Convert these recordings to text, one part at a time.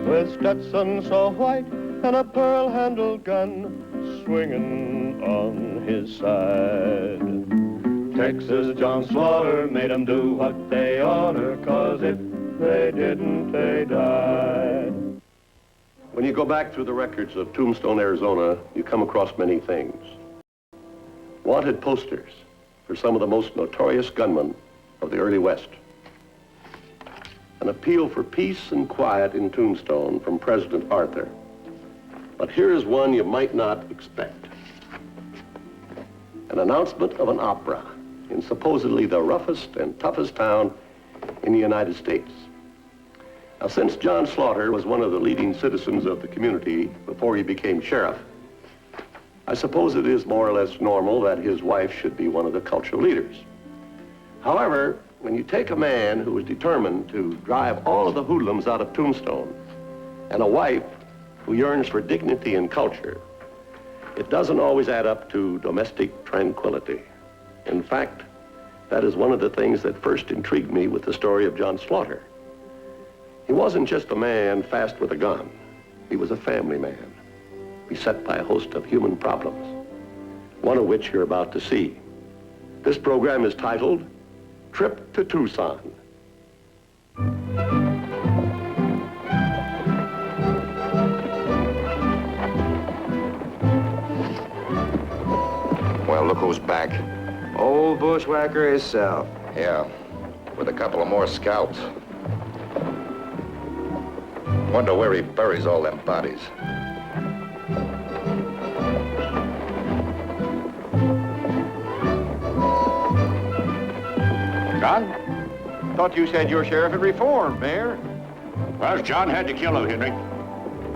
with Stetson so white and a pearl-handled gun swinging on his side. Texas John Slaughter made 'em do what they oughter, 'cause if they didn't, they died. When you go back through the records of Tombstone, Arizona, you come across many things. Wanted posters for some of the most notorious gunmen of the early West. An appeal for peace and quiet in Tombstone from President Arthur. But here is one you might not expect. An announcement of an opera in supposedly the roughest and toughest town in the United States. Now, since John Slaughter was one of the leading citizens of the community before he became sheriff, I suppose it is more or less normal that his wife should be one of the cultural leaders. However, when you take a man who is determined to drive all of the hoodlums out of Tombstone and a wife who yearns for dignity and culture, it doesn't always add up to domestic tranquility. In fact, that is one of the things that first intrigued me with the story of John Slaughter. He wasn't just a man fast with a gun. He was a family man, beset by a host of human problems, one of which you're about to see. This program is titled Trip to Tucson. Well, look who's back. Old bushwhacker himself. Yeah, with a couple of more scalps. Wonder where he buries all them bodies. John? Thought you said your sheriff had reformed, Mayor. Well, John had to kill him, Henry.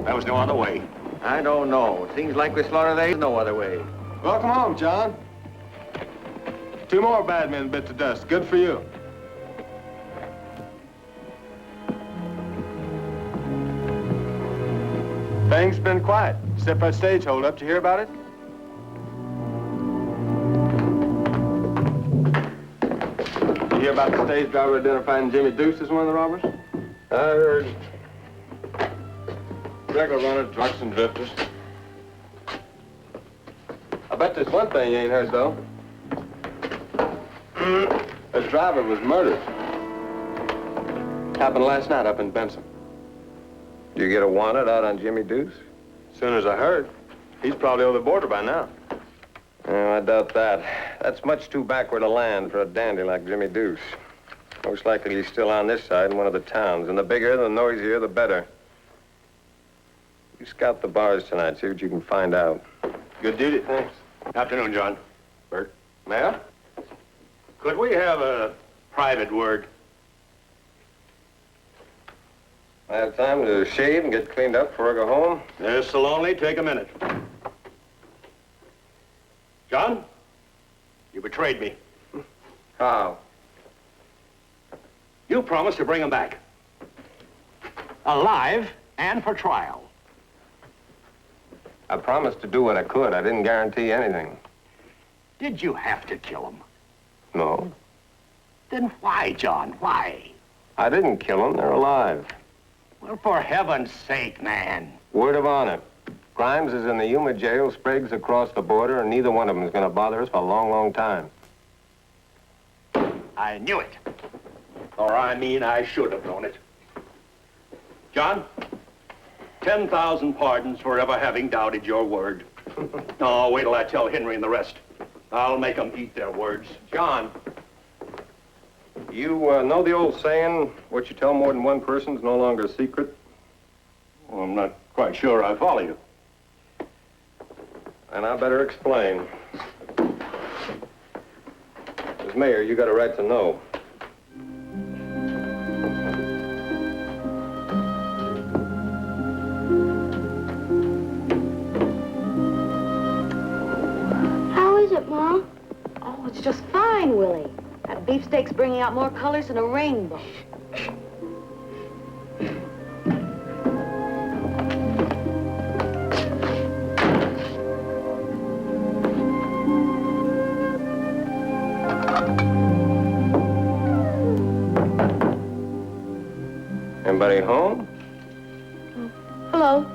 There was no other way. I don't know. Seems like with Slaughter there's no other way. Welcome home, John. 2 more bad men bit to dust. Good for you. Things been quiet, except for that stage holdup. Did you hear about it? You hear about the stage driver identifying Jimmy Deuce as one of the robbers? I heard. Regular runner, trucks and drifters. I bet there's one thing you ain't heard, though. The driver was murdered. Happened last night up in Benson. Did you get a wanted out on Jimmy Deuce? As soon as I heard. He's probably over the border by now. Oh, I doubt that. That's much too backward a land for a dandy like Jimmy Deuce. Most likely he's still on this side in one of the towns, and the bigger, the noisier, the better. You scout the bars tonight, see what you can find out. Good duty, thanks. Afternoon, John. Bert. Mayor? Could we have a private word? I have time to shave and get cleaned up before I go home. This'll only take a minute. John, you betrayed me. How? You promised to bring him back. Alive and for trial. I promised to do what I could. I didn't guarantee anything. Did you have to kill him? No. Then why, John, why? I didn't kill them. They're alive. Well, for heaven's sake, man. Word of honor. Grimes is in the Yuma jail, Sprague's across the border, and neither one of them is going to bother us for a long, long time. I knew it. Or I mean, I should have known it. John, 10,000 pardons for ever having doubted your word. Oh, wait till I tell Henry and the rest. I'll make them eat their words. John, you know the old saying, what you tell more than one person is no longer a secret? Well, I'm not quite sure I follow you. And I better explain. As mayor, you got a right to know. How is it, Ma? Oh, it's just fine, Willie. That beefsteak's bringing out more colors than a rainbow. Anybody home? Hello.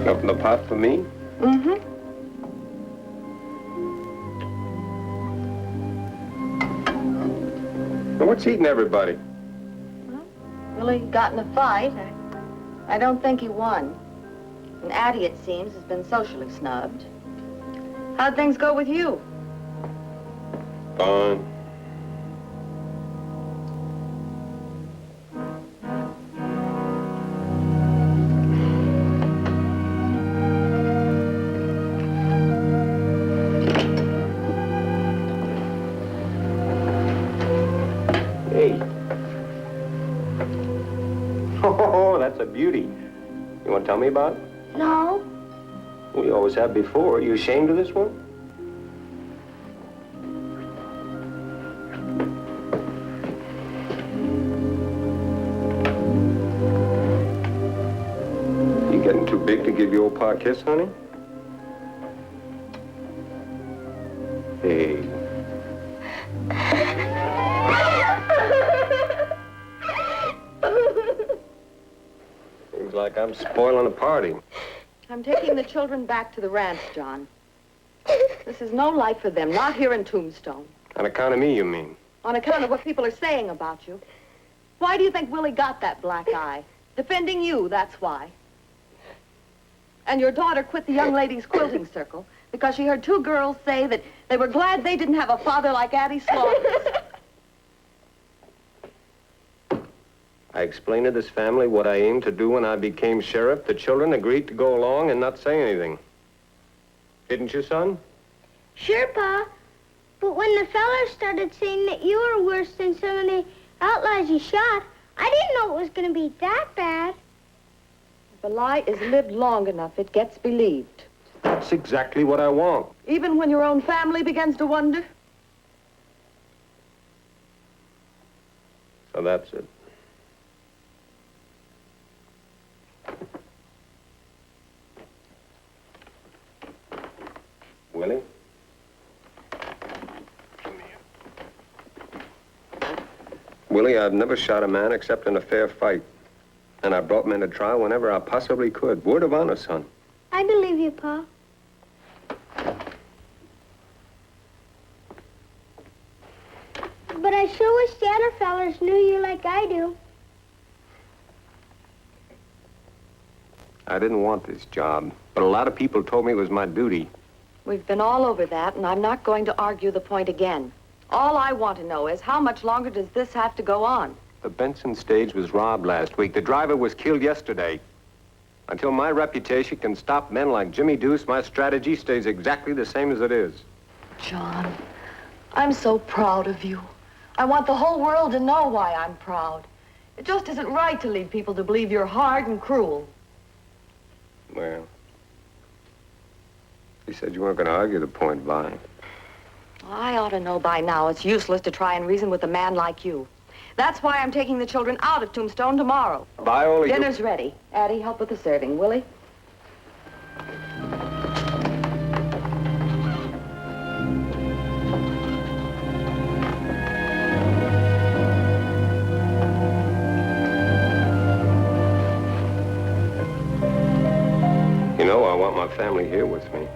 Open the pot for me? Mm-hmm. Well, what's eating everybody? Willie got in a fight. I don't think he won. And Addie, it seems, has been socially snubbed. How'd things go with you? Fine. Hey. Oh, that's a beauty. You want to tell me about it? No. We always have before. Are you ashamed of this one? You getting too big to give your old pa a kiss, honey? Hey. Seems like I'm spoiling a party. I'm taking the children back to the ranch, John. This is no life for them, not here in Tombstone. On account of me, you mean? On account of what people are saying about you. Why do you think Willie got that black eye? Defending you, that's why. And your daughter quit the young ladies' quilting circle because she heard two girls say that they were glad they didn't have a father like Addie Slaughter. I explained to this family what I aimed to do when I became sheriff. The children agreed to go along and not say anything. Didn't you, son? Sure, Pa. But when the fellers started saying that you were worse than some of the outlaws you shot, I didn't know it was going to be that bad. If a lie is lived long enough, it gets believed. That's exactly what I want. Even when your own family begins to wonder. So that's it. Willie? Come here. Willie, I've never shot a man except in a fair fight. And I brought men to trial whenever I possibly could. Word of honor, son. I believe you, Pa. But I sure wish the other fellers knew you like I do. I didn't want this job, but a lot of people told me it was my duty. We've been all over that, and I'm not going to argue the point again. All I want to know is how much longer does this have to go on? The Benson stage was robbed last week. The driver was killed yesterday. Until my reputation can stop men like Jimmy Deuce, my strategy stays exactly the same as it is. John, I'm so proud of you. I want the whole world to know why I'm proud. It just isn't right to lead people to believe you're hard and cruel. Well, you said you weren't going to argue the point, Vi. I ought to know by now it's useless to try and reason with a man like you. That's why I'm taking the children out of Tombstone tomorrow. Viola, Dinner's ready. Addie, help with the serving, Willie? You know, I want my family here with me.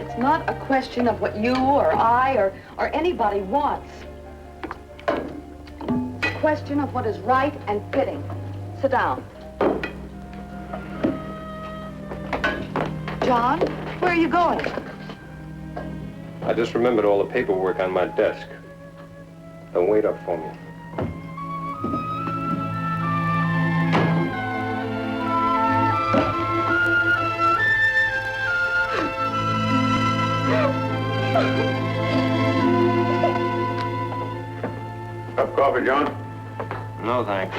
It's not a question of what you or I or anybody wants. It's a question of what is right and fitting. Sit down. John, where are you going? I just remembered all the paperwork on my desk. Don't wait up for me. Cup of coffee, John? No, thanks.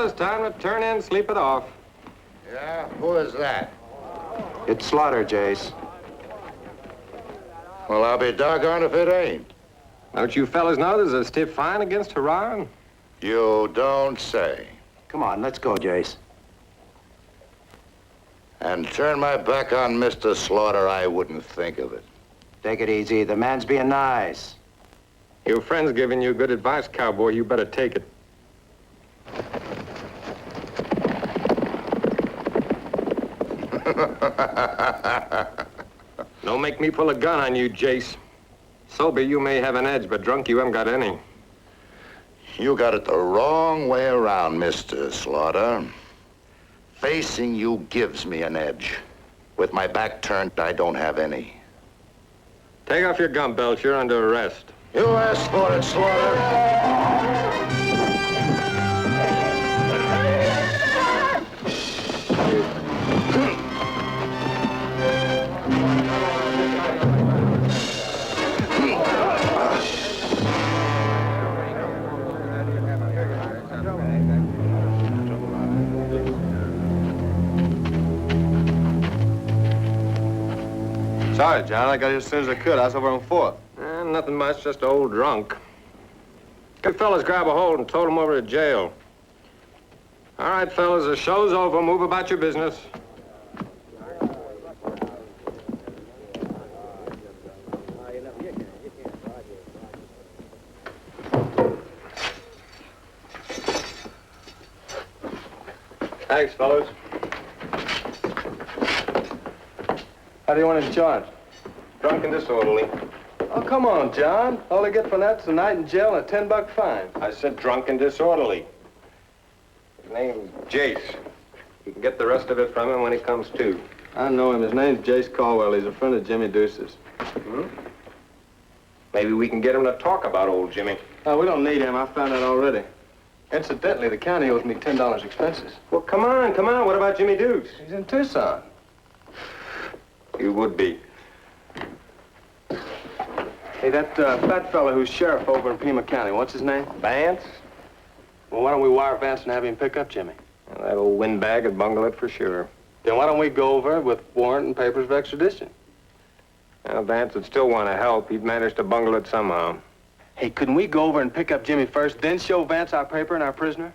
fellas, time to turn in, sleep it off. Yeah? Who is that? It's Slaughter, Jace. Well, I'll be doggone if it ain't. Don't you fellas know there's a stiff fine against Hurrah? You don't say. Come on, let's go, Jace. And turn my back on Mr. Slaughter, I wouldn't think of it. Take it easy. The man's being nice. Your friend's giving you good advice, cowboy. You better take it. Don't make me pull a gun on you, Jace. Sober, you may have an edge, but drunk, you haven't got any. You got it the wrong way around, Mr. Slaughter. Facing you gives me an edge. With my back turned, I don't have any. Take off your gun belt. You're under arrest. You asked for it, Slaughter. Sorry, John. I got here as soon as I could. I was over on 4th. Nothing much, just an old drunk. You fellas grab a hold and tote him over to jail. All right, fellas, the show's over. Move about your business. Thanks, fellas. How do you want him charged? Drunk and disorderly. Oh, come on, John. All they get for that's a night in jail and a $10 fine. I said drunk and disorderly. His name's Jace. You can get the rest of it from him when he comes to. I know him. His name's Jace Caldwell. He's a friend of Jimmy Deuce's. Maybe we can get him to talk about old Jimmy. Oh, we don't need him. I found out already. Incidentally, the county owes me $10 expenses. Well, come on, come on. What about Jimmy Deuce? He's in Tucson. You would be. Hey, that fat fella who's sheriff over in Pima County, what's his name? Vance? Well, why don't we wire Vance and have him pick up Jimmy? Well, that old windbag would bungle it for sure. Then why don't we go over with warrant and papers of extradition? Well, Vance would still want to help. He'd manage to bungle it somehow. Hey, couldn't we go over and pick up Jimmy first, then show Vance our paper and our prisoner?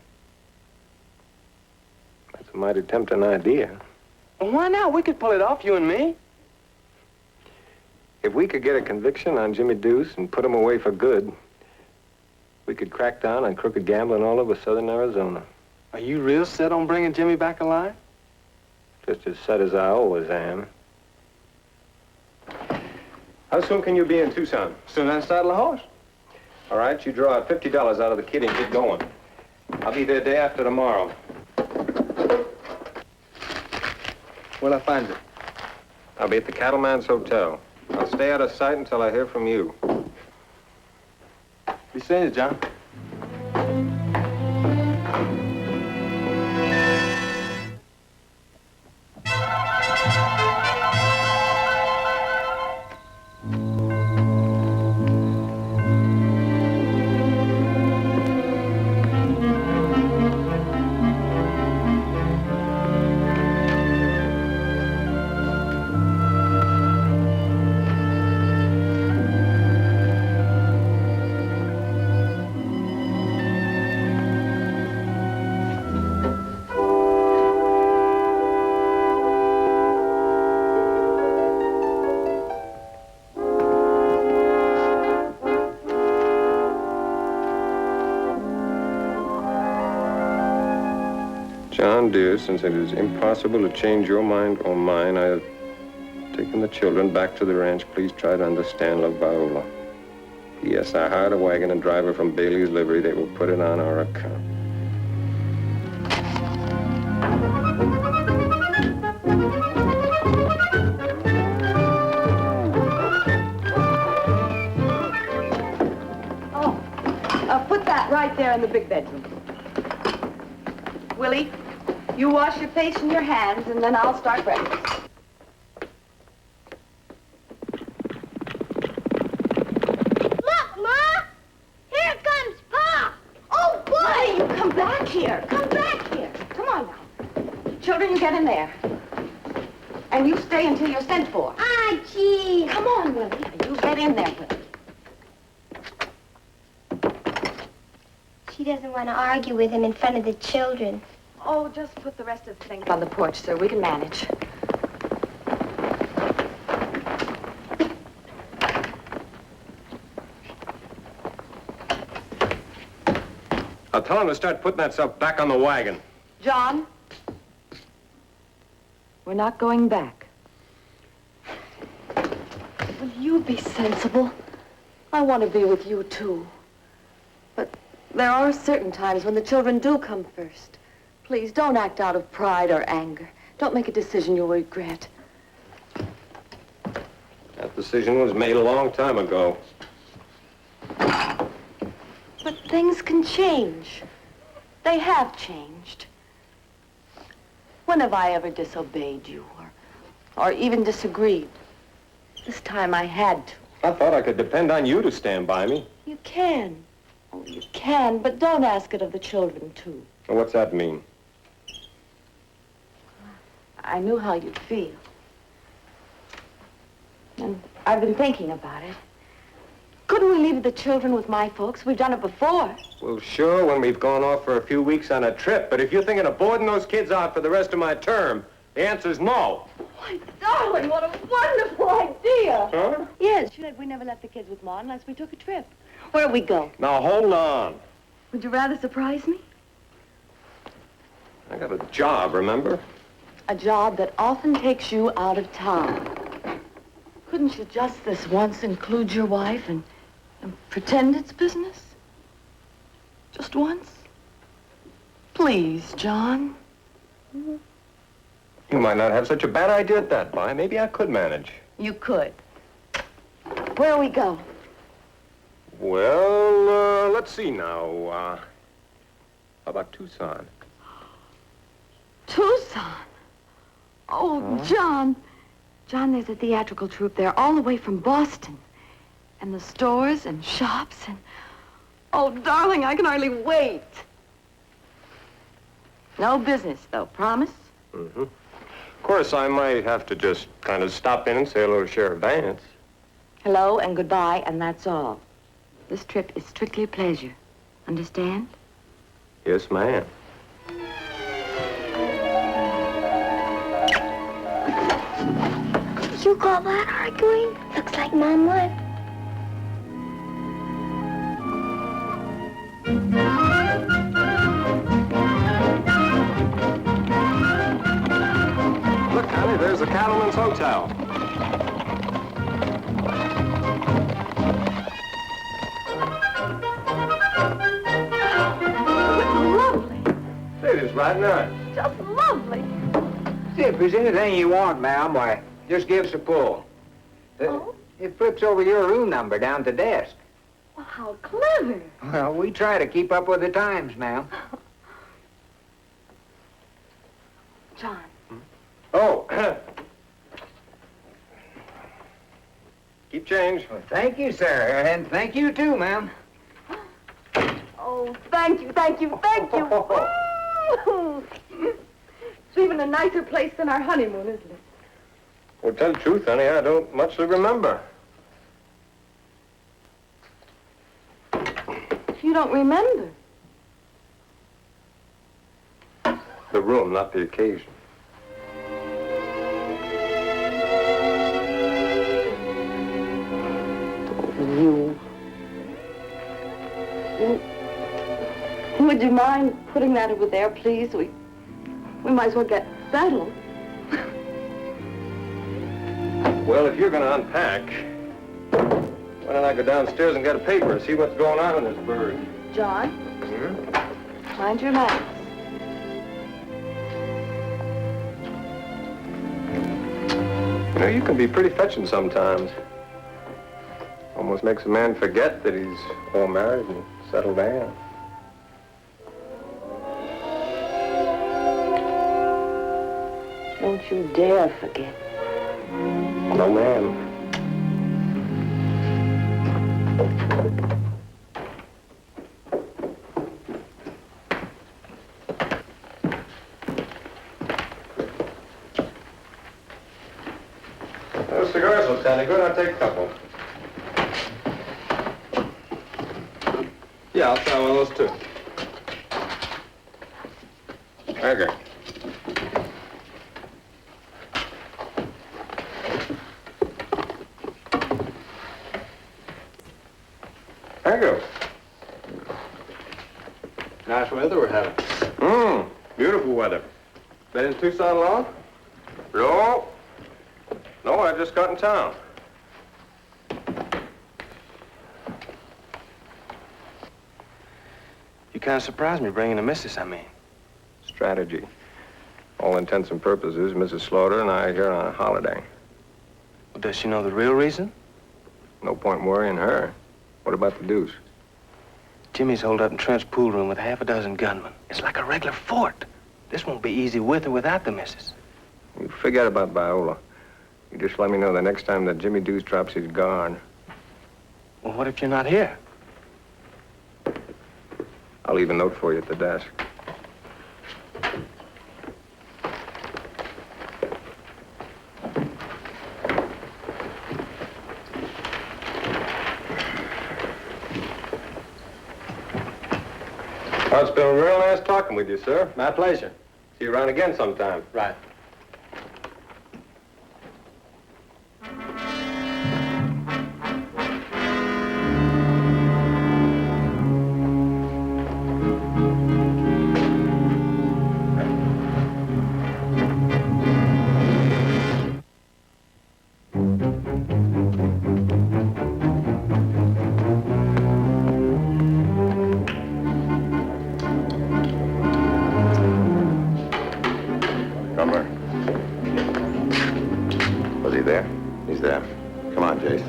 That's a mighty tempting idea. Well, why not? We could pull it off, you and me. If we could get a conviction on Jimmy Deuce and put him away for good, we could crack down on crooked gambling all over southern Arizona. Are you real set on bringing Jimmy back alive? Just as set as I always am. How soon can you be in Tucson? Soon as I saddle a horse. All right, you draw out $50 out of the kid and get going. I'll be there day after tomorrow. Where'll I find you? I'll be at the Cattleman's Hotel. I'll stay out of sight until I hear from you. Be seeing you, John. John, dear, since it is impossible to change your mind or mine, I have taken the children back to the ranch. Please try to understand, love, Viola. Yes, I hired a wagon and driver from Bailey's livery. They will put it on our account. Put that right there in the big bedroom. Willie, you wash your face and your hands, and then I'll start breakfast. Look, Ma! Here comes Pa! Oh, boy! You come back here. Come back in there. And you stay until you're sent for. Ah, gee. Come on, Willie. You get in there, Willie. She doesn't want to argue with him in front of the children. Oh, just put the rest of the things on the porch, sir. We can manage. I'll tell him to start putting that stuff back on the wagon. John, we're not going back. Will you be sensible? I want to be with you, too. But there are certain times when the children do come first. Please, don't act out of pride or anger. Don't make a decision you'll regret. That decision was made a long time ago. But things can change. They have changed. When have I ever disobeyed you or even disagreed? This time I had to. I thought I could depend on you to stand by me. You can. Oh, you can, but don't ask it of the children, too. Well, what's that mean? I knew how you'd feel. And I've been thinking about it. Couldn't we leave the children with my folks? We've done it before. Well, sure, when we've gone off for a few weeks on a trip. But if you're thinking of boarding those kids out for the rest of my term, the answer's no. Why, darling, what a wonderful idea. Huh? Yes, we never left the kids with Ma unless we took a trip. Where'd we go? Now, hold on. Would you rather surprise me? I got a job, remember? A job that often takes you out of town. Couldn't you just this once include your wife and pretend it's business? Just once? Please, John. You might not have such a bad idea at that, Vi. Maybe I could manage. You could. Where we go? Well, let's see now. How about Tucson? Tucson? Oh, John. John, there's a theatrical troupe there all the way from Boston. And the stores and shops and... Oh, darling, I can hardly wait. No business, though. Promise? Mm-hmm. Of course, I might have to just kind of stop in and say hello to Sheriff Vance. Hello and goodbye, and that's all. This trip is strictly a pleasure. Understand? Yes, ma'am. Did you call that arguing? Looks like Mom would. Look, honey, there's the Cattleman's Hotel. Lovely. It is right nice. Just lovely. See, if there's anything you want, ma'am, why, just give us a pull. Oh? It flips over your room number down to desk. Well, how clever. Well, we try to keep up with the times, ma'am. John. Oh. Keep change. Well, thank you, sir, and thank you too, ma'am. Oh, thank you, thank you, thank you. Ooh. It's even a nicer place than our honeymoon, isn't it? Well, tell the truth, honey, I don't much remember. You don't remember. The room, not the occasion. You. Would you mind putting that over there, please? We might as well get settled. Well, if you're going to unpack, why don't I go downstairs and get a paper and see what's going on in this bird? John? Mind your manners. You know, you can be pretty fetching sometimes. Almost makes a man forget that he's all married and settled down. Don't you dare forget. No, ma'am. any good, I'll take a couple. Yeah, I'll try one of those, too. Okay. Thank you. Nice weather we're having. Beautiful weather. Been in Tucson long? No. No, I just got in town. You kind of surprised me bringing the missus, I mean. Strategy. All intents and purposes, Mrs. Slaughter and I are here on a holiday. Well, does she know the real reason? No point worrying her. What about the deuce? Jimmy's holed up in Trent's pool room with half a dozen gunmen. It's like a regular fort. This won't be easy with or without the missus. You forget about Viola. You just let me know the next time that Jimmy Deuce drops his guard. Well, what if you're not here? I'll leave a note for you at the desk. Well, it's been real nice talking with you, sir. My pleasure. See you around again sometime. Right. Drummer. Was he there? He's there. Come on, Jace.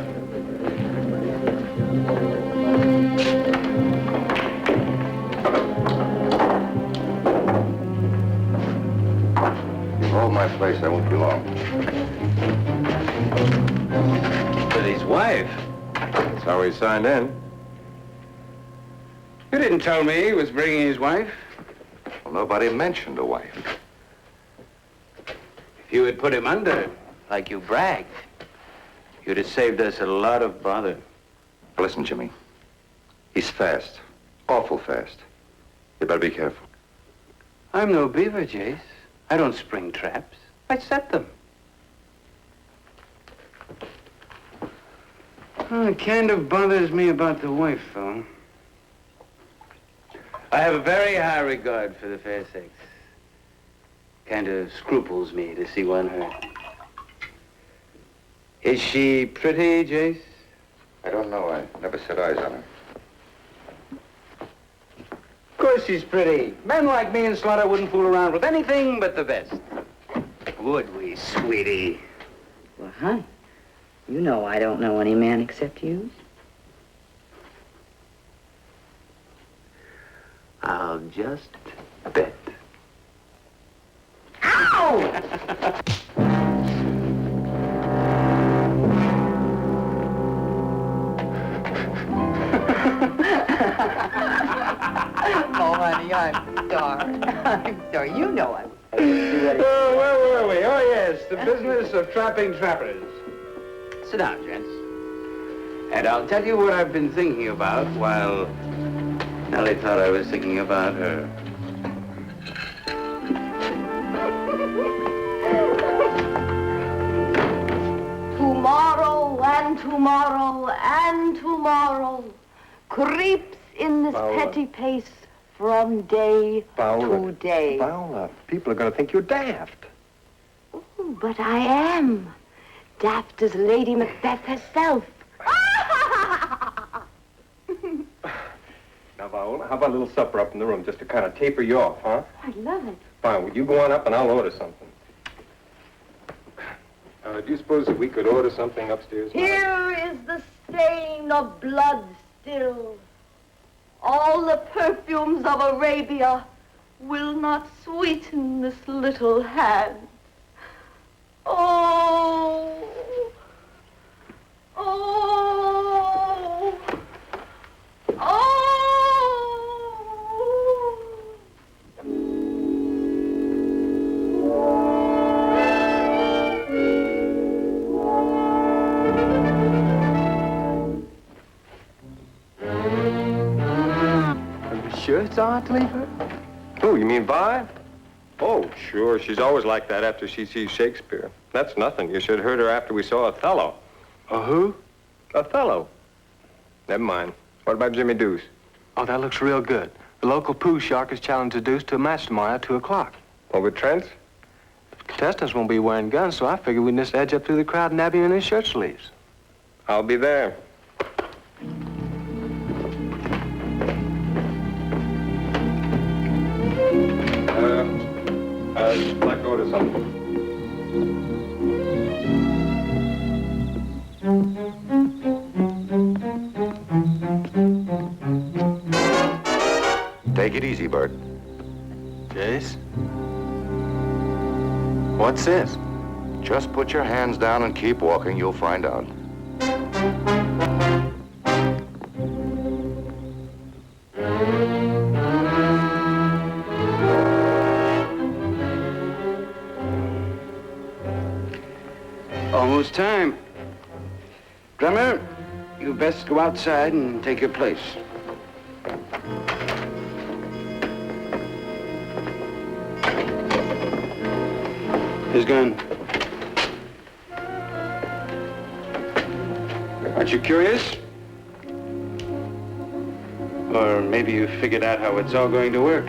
You hold my place, I won't be long. But his wife? That's how he signed in. You didn't tell me he was bringing his wife. Well, nobody mentioned a wife. If you had put him under, like you bragged, you'd have saved us a lot of bother. Listen, Jimmy. He's fast. Awful fast. You better be careful. I'm no beaver, Jace. I don't spring traps. I set them. Oh, it kind of bothers me about the wife, though. I have a very high regard for the fair sex. Kind of scruples me to see one hurt. Is she pretty, Jace? I don't know. I never set eyes on her. Of course she's pretty. Men like me and Slaughter wouldn't fool around with anything but the best. Would we, sweetie? Well, honey, you know I don't know any man except you. I'll just bet. Oh, honey, I'm sorry. I'm sorry. You know I would do anything. Oh, where were we? Oh, yes, the business of trapping trappers. Sit down, gents. And I'll tell you what I've been thinking about while Nellie thought I was thinking about her. Tomorrow and tomorrow and tomorrow creeps in this Paola. petty pace from day to day. Viola, people are going to think you're daft. Oh, but I am. Daft as Lady Macbeth herself. Now, Viola, how about a little supper up in the room just to kind of taper you off, huh? I love it. Fine, well, you go on up and I'll order something. Do you suppose that we could order something upstairs? Here is the stain of blood still. All the perfumes of Arabia will not sweeten this little hand. Oh, oh, oh. sure it's all right to leave her? Who, you mean Vi? Oh, sure. She's always like that after she sees Shakespeare. That's nothing. You should have heard her after we saw Othello. Who? Othello. Never mind. What about Jimmy Deuce? Oh, that looks real good. The local poo shark has challenged the Deuce to a match tomorrow at 2 o'clock. Over Trent's? The contestants won't be wearing guns, so I figured we'd just edge up through the crowd and nab him in his shirt sleeves. I'll be there. Let go to something. Take it easy, Bert. Jace? What's this? Just put your hands down and keep walking. You'll find out. Almost time. Drummer, you best go outside and take your place. His gun. Aren't you curious? Or maybe you figured out how it's all going to work.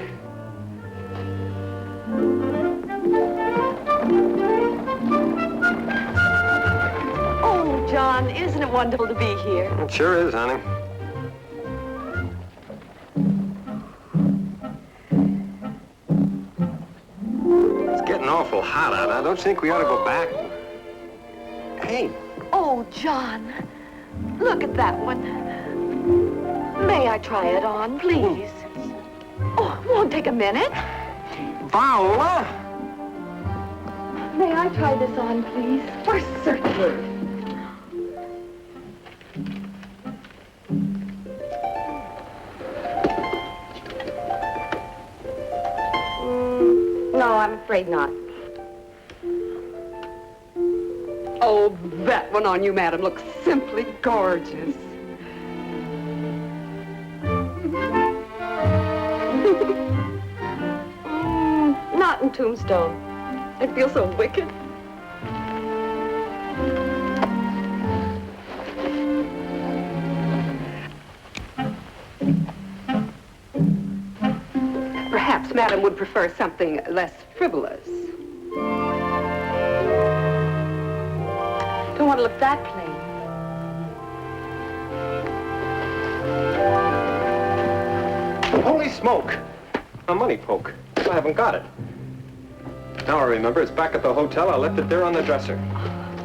Oh, John, isn't it wonderful to be here? It sure is, honey. It's getting awful hot out. I don't think we ought to go back. Hey. Oh, John, look at that one. May I try it on, please? Oh, it won't take a minute. Viola! May I try this on, please? For certain. No, I'm afraid not. Oh, that one on you, madam, looks simply gorgeous. Not in Tombstone. It feels so wicked. Perhaps madam would prefer something less frivolous. Don't want to look that plain. Holy smoke! A money poke. I haven't got it. Now I remember, it's back at the hotel. I left it there on the dresser.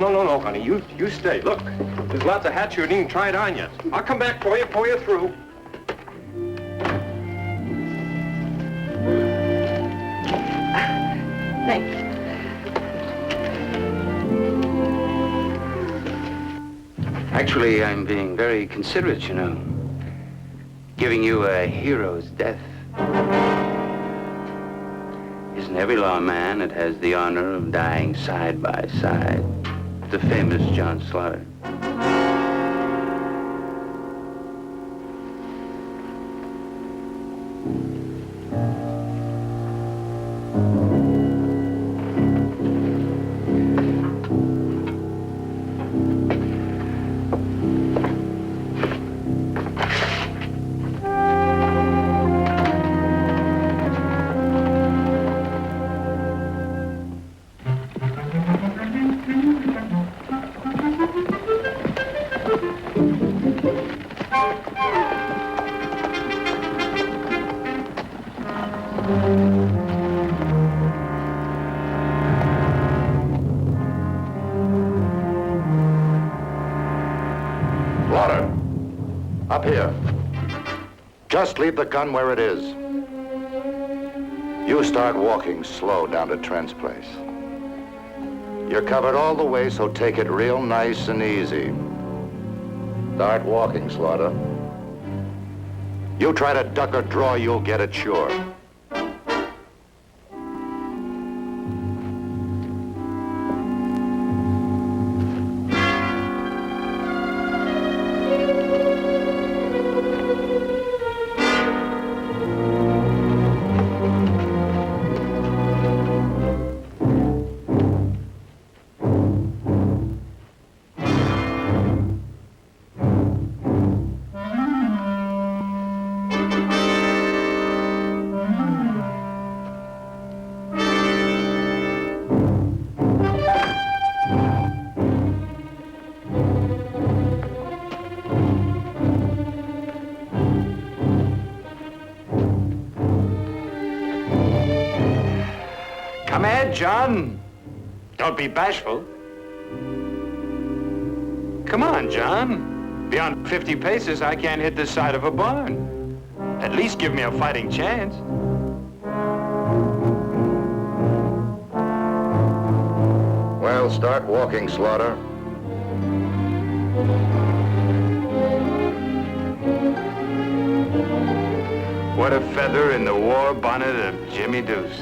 No, honey. You stay. Look, there's lots of hats you didn't even try it on yet. I'll come back for you, pull you through. Thank you. Actually, I'm being very considerate, you know. Giving you a hero's death. Isn't every lawman that has the honor of dying side by side with the famous John Slaughter? Slaughter, up here. Just leave the gun where it is. You start walking slow down to Trent's place. You're covered all the way, so take it real nice and easy. Start walking, Slaughter. You try to duck or draw, you'll get it sure. Come ahead, John. Don't be bashful. Come on, John. Beyond 50 paces, I can't hit the side of a barn. At least give me a fighting chance. Well, start walking, Slaughter. What a feather in the war bonnet of Jimmy Deuce.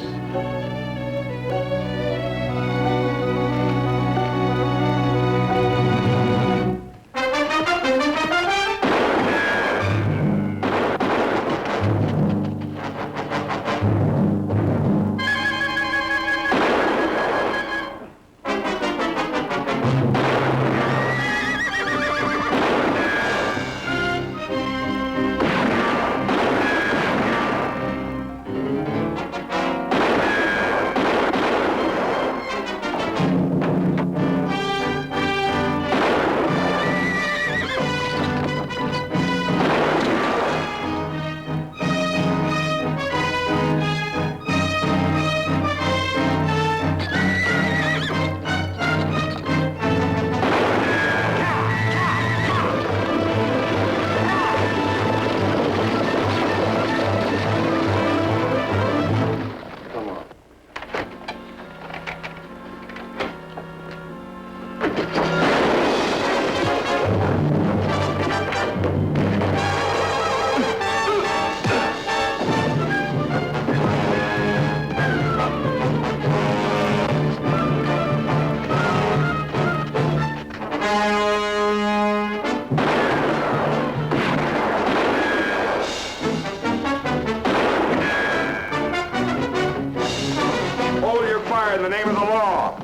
In the name of the law.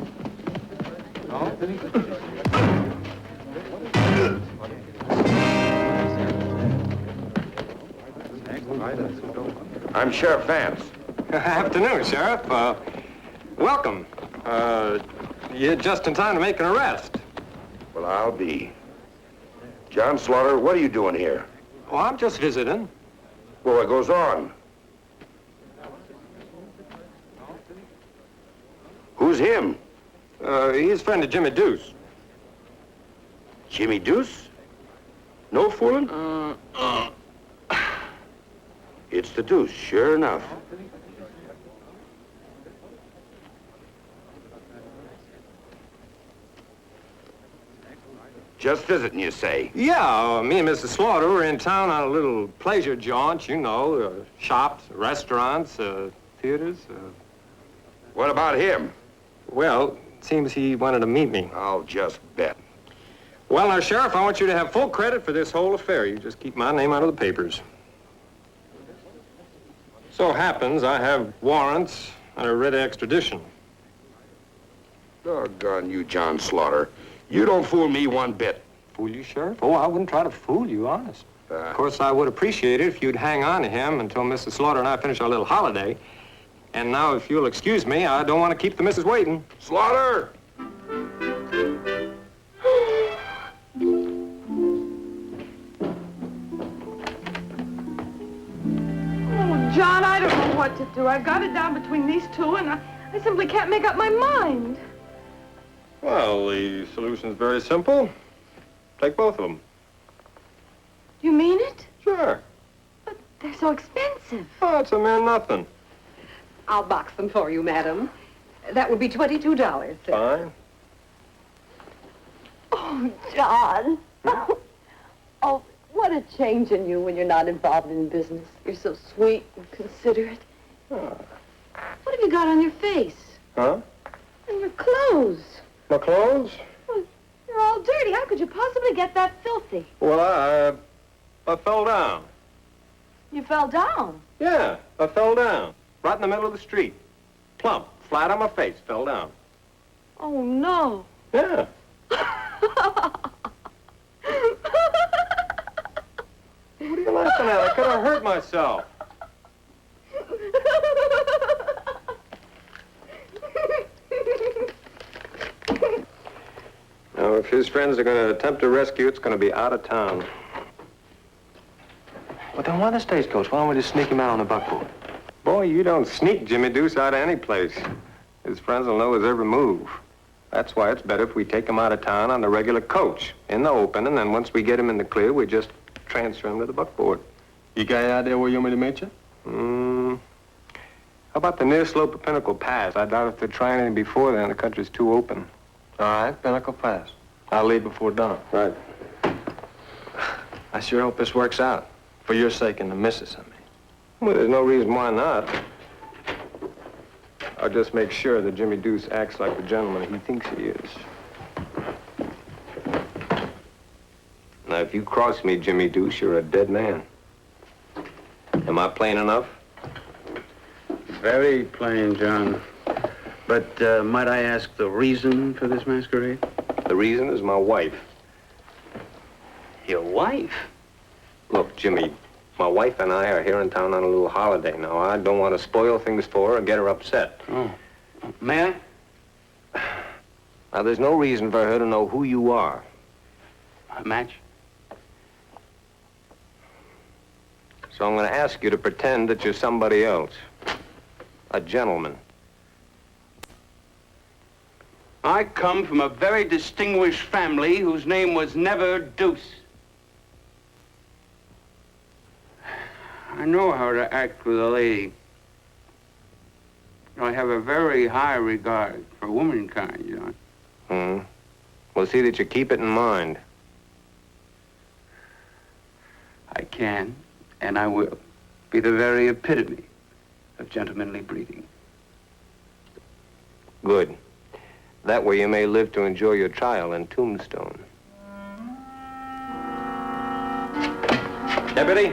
I'm Sheriff Vance. Afternoon, Sheriff. Welcome. You're just in time to make an arrest. Well, I'll be. John Slaughter, what are you doing here? Oh, I'm just visiting. Well, what goes on? Who's him? He's a friend of Jimmy Deuce. Jimmy Deuce? No fooling? It's the Deuce, sure enough. Just visiting, you say? Yeah, me and Mrs. Slaughter were in town on a little pleasure jaunt, you know, shops, restaurants, theaters. What about him? Well, it seems he wanted to meet me. I'll just bet. Well, now, Sheriff, I want you to have full credit for this whole affair. You just keep my name out of the papers. So happens I have warrants and a writ of extradition. Doggone you, John Slaughter. You don't fool me one bit. Fool you, Sheriff? Oh, I wouldn't try to fool you, honest. Of course, I would appreciate it if you'd hang on to him until Mrs. Slaughter and I finish our little holiday. And now, if you'll excuse me, I don't want to keep the missus waiting. Slaughter! Oh, John, I don't know what to do. I've got it down between these two, and I simply can't make up my mind. Well, the solution's very simple. Take both of them. You mean it? Sure. But they're so expensive. Oh, it's a mere nothing. I'll box them for you, madam. That would be $22. Fine. Oh, John. Oh, what a change in you when you're not involved in business. You're so sweet and considerate. Oh. What have you got on your face? Huh? And your clothes. My clothes? Well, you're all dirty. How could you possibly get that filthy? Well, I fell down. You fell down? Yeah, I fell down. Right in the middle of the street. Plump, flat on my face, fell down. Oh, no. Yeah. What are you laughing at? I could have hurt myself. Now, if his friends are going to attempt to rescue, it's going to be out of town. Well, then why the stagecoach? Why don't we just sneak him out on the buckboard? Boy, you don't sneak Jimmy Deuce out of any place. His friends will know his every move. That's why it's better if we take him out of town on the regular coach, in the open, and then once we get him in the clear, we just transfer him to the buckboard. You got any idea where you want me to meet you? How about the near slope of Pinnacle Pass? I doubt if they're trying anything before then. The country's too open. All right, Pinnacle Pass. I'll leave before dawn. Right. I sure hope this works out. For your sake and the missus, I mean. Well, there's no reason why not. I'll just make sure that Jimmy Deuce acts like the gentleman he thinks he is. Now, if you cross me, Jimmy Deuce, you're a dead man. Am I plain enough? Very plain, John. But might I ask the reason for this masquerade? The reason is my wife. Your wife? Look, Jimmy, my wife and I are here in town on a little holiday. Now, I don't want to spoil things for her or get her upset. Oh. May I? Now, there's no reason for her to know who you are. A match? So I'm going to ask you to pretend that you're somebody else. A gentleman. I come from a very distinguished family whose name was never Deuce. I know how to act with a lady. I have a very high regard for womankind, John. Well, see that you keep it in mind. I can, and I will, be the very epitome of gentlemanly breeding. Good. That way you may live to enjoy your trial in Tombstone. Deputy?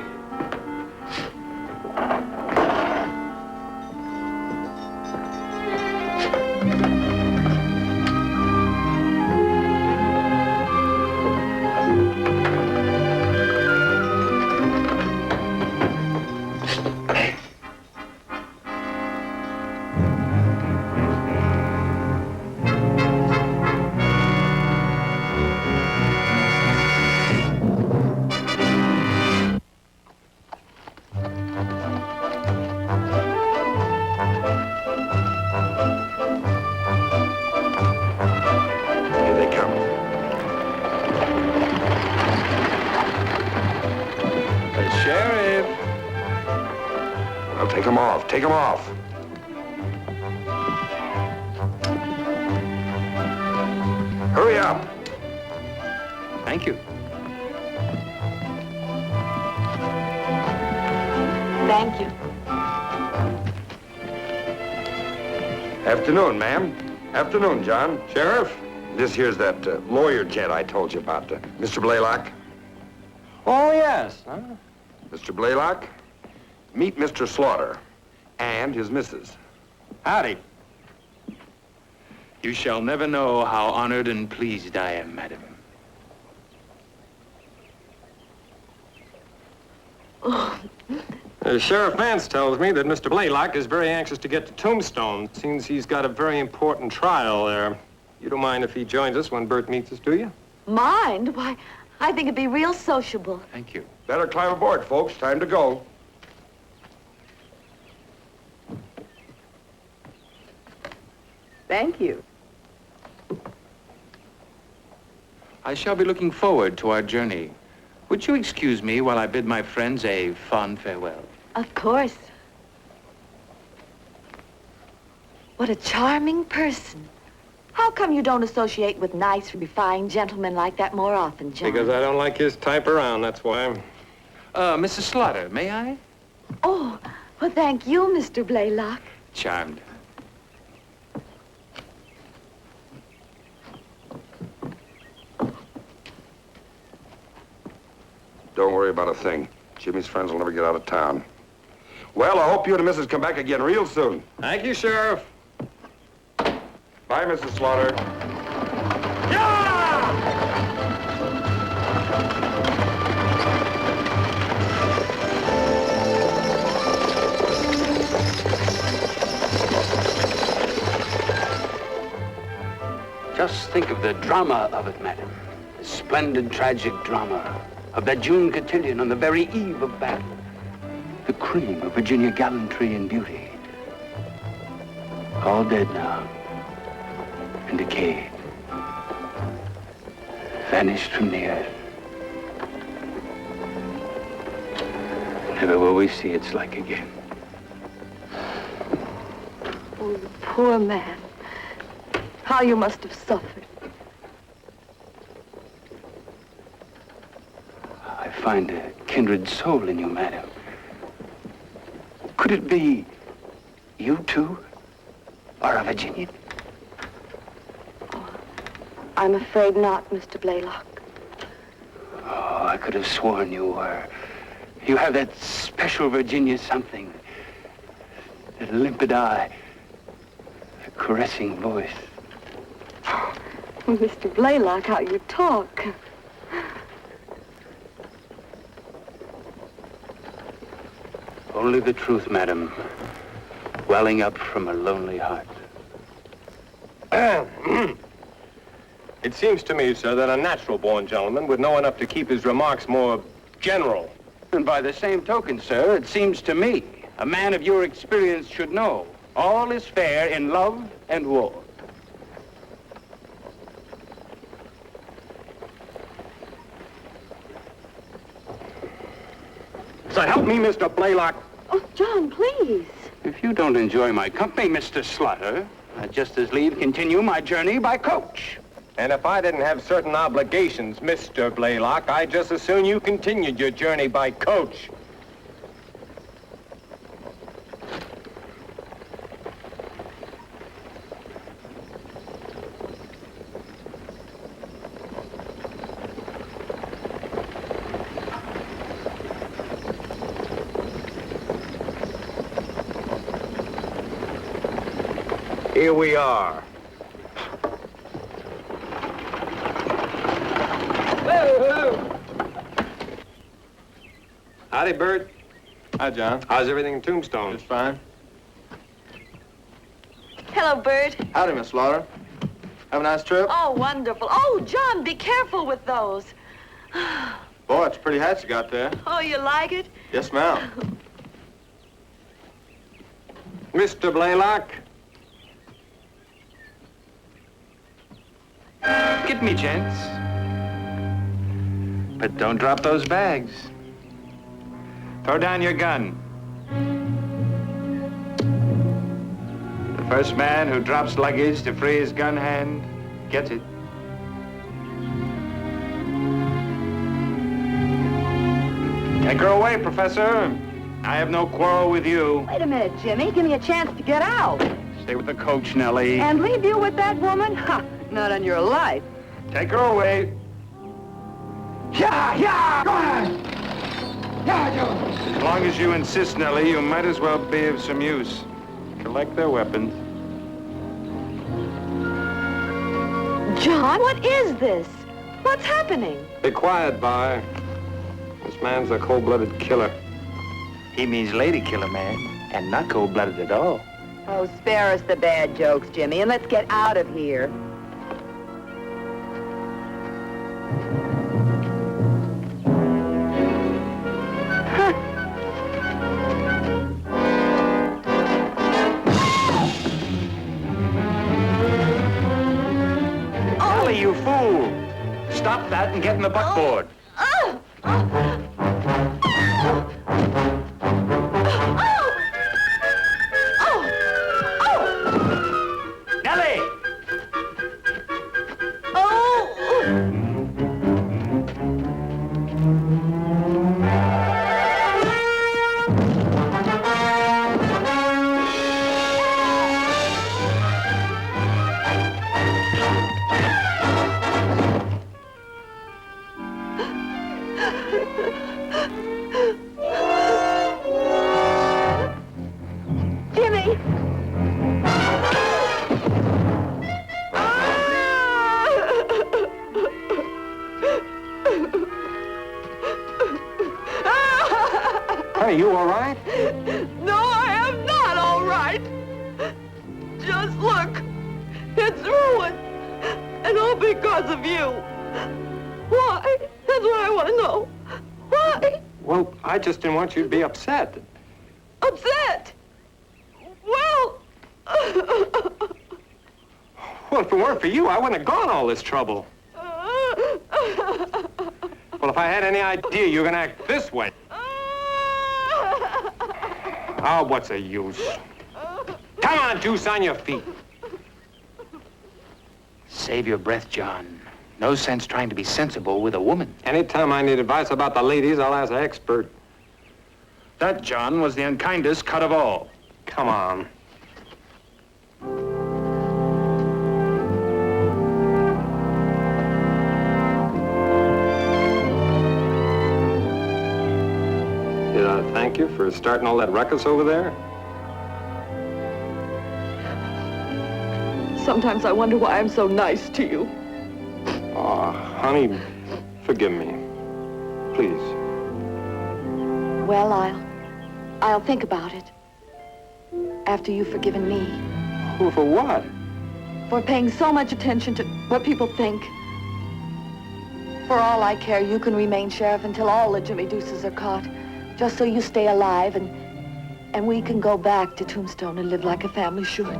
Take him off. Hurry up. Thank you. Thank you. Afternoon, ma'am. Afternoon, John. Sheriff? This here's that lawyer gent I told you about, Mr. Blaylock. Oh, yes. Huh? Mr. Blaylock, meet Mr. Slaughter and his missus. Howdy. You shall never know how honored and pleased I am, madam. Sheriff Vance tells me that Mr. Blaylock is very anxious to get to Tombstone. Seems he's got a very important trial there. You don't mind if he joins us when Bert meets us, do you? Mind? Why, I think it'd be real sociable. Thank you. Better climb aboard, folks. Time to go. Thank you. I shall be looking forward to our journey. Would you excuse me while I bid my friends a fond farewell? Of course. What a charming person. How come you don't associate with nice, refined gentlemen like that more often, John? Because I don't like his type around, that's why. Mrs. Slaughter, may I? Oh, well, thank you, Mr. Blaylock. Charmed. Don't worry about a thing. Jimmy's friends will never get out of town. Well, I hope you and the missus come back again real soon. Thank you, Sheriff. Bye, Mrs. Slaughter. Just think of the drama of it, madam. The splendid, tragic drama of that June cotillion on the very eve of battle. The cream of Virginia gallantry and beauty. All dead now. And decayed. Vanished from the earth. Never will we see its like again. Oh, you poor man. How you must have suffered. I find a kindred soul in you, madam. Could it be you too are a Virginian? Oh, I'm afraid not, Mr. Blaylock. Oh, I could have sworn you were. You have that special Virginia something. That limpid eye. A caressing voice. Oh, Mr. Blaylock, how you talk. Only the truth, madam. Welling up from a lonely heart. It seems to me, sir, that a natural-born gentleman would know enough to keep his remarks more general. And by the same token, sir, it seems to me a man of your experience should know all is fair in love and war. So help me, Mr. Blaylock. Oh, John, please. If you don't enjoy my company, Mr. Slaughter, I'd just as leave continue my journey by coach. And if I didn't have certain obligations, Mr. Blaylock, I'd just as soon you continued your journey by coach. Here we are. Howdy, Bert. Hi, John. How's everything in Tombstone? Just fine. Hello, Bert. Howdy, Miss Slaughter. Have a nice trip? Oh, wonderful. Oh, John, be careful with those. Boy, it's a pretty hat you got there. Oh, you like it? Yes, ma'am. Mr. Blaylock. Get me, gents. But don't drop those bags. Throw down your gun. The first man who drops luggage to free his gun hand gets it. Take her away, Professor. I have no quarrel with you. Wait a minute, Jimmy. Give me a chance to get out. Stay with the coach, Nellie. And leave you with that woman? Ha! Not on your life. Take her away. Yeah! Go ahead! Yeah, Joe! As long as you insist, Nellie, you might as well be of some use. Collect their weapons. John, what is this? What's happening? Be quiet, Bar. This man's a cold-blooded killer. He means lady killer, man, and not cold-blooded at all. Oh, spare us the bad jokes, Jimmy, and let's get out of here. Nellie, you fool! Stop that and get in the buckboard. Nellie! Jimmy! Hey, you all right? No, I am not all right. Just look. It's ruined. And all because of you. Why? That's what I want to know. Why? Well, I just didn't want you to be upset. Upset? Well... Well, if it weren't for you, I wouldn't have gone all this trouble. Well, if I had any idea you were gonna act this way. Oh, what's the use? Come on, Deuce, on your feet. Save your breath, John. No sense trying to be sensible with a woman. Anytime I need advice about the ladies, I'll ask an expert. That, John, was the unkindest cut of all. Come on. Did I thank you for starting all that ruckus over there? Sometimes I wonder why I'm so nice to you. Oh, honey, forgive me. Please. Well, I'll think about it. After you've forgiven me. Well, for what? For paying so much attention to what people think. For all I care, you can remain sheriff until all the Jimmy Deuces are caught. Just so you stay alive and we can go back to Tombstone and live like a family should.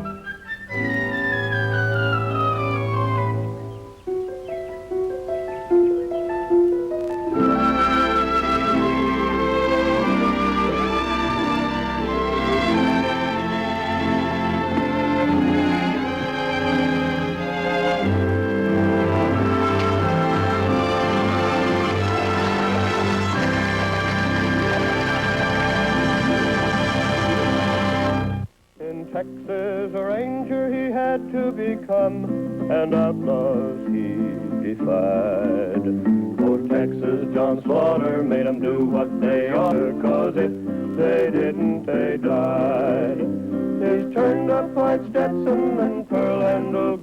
Texas a ranger he had to become, and outlaws he defied. For Texas, John Slaughter made 'em do what they oughter, 'cause if they didn't, they died. His turned-up white Stetson and pearl-handled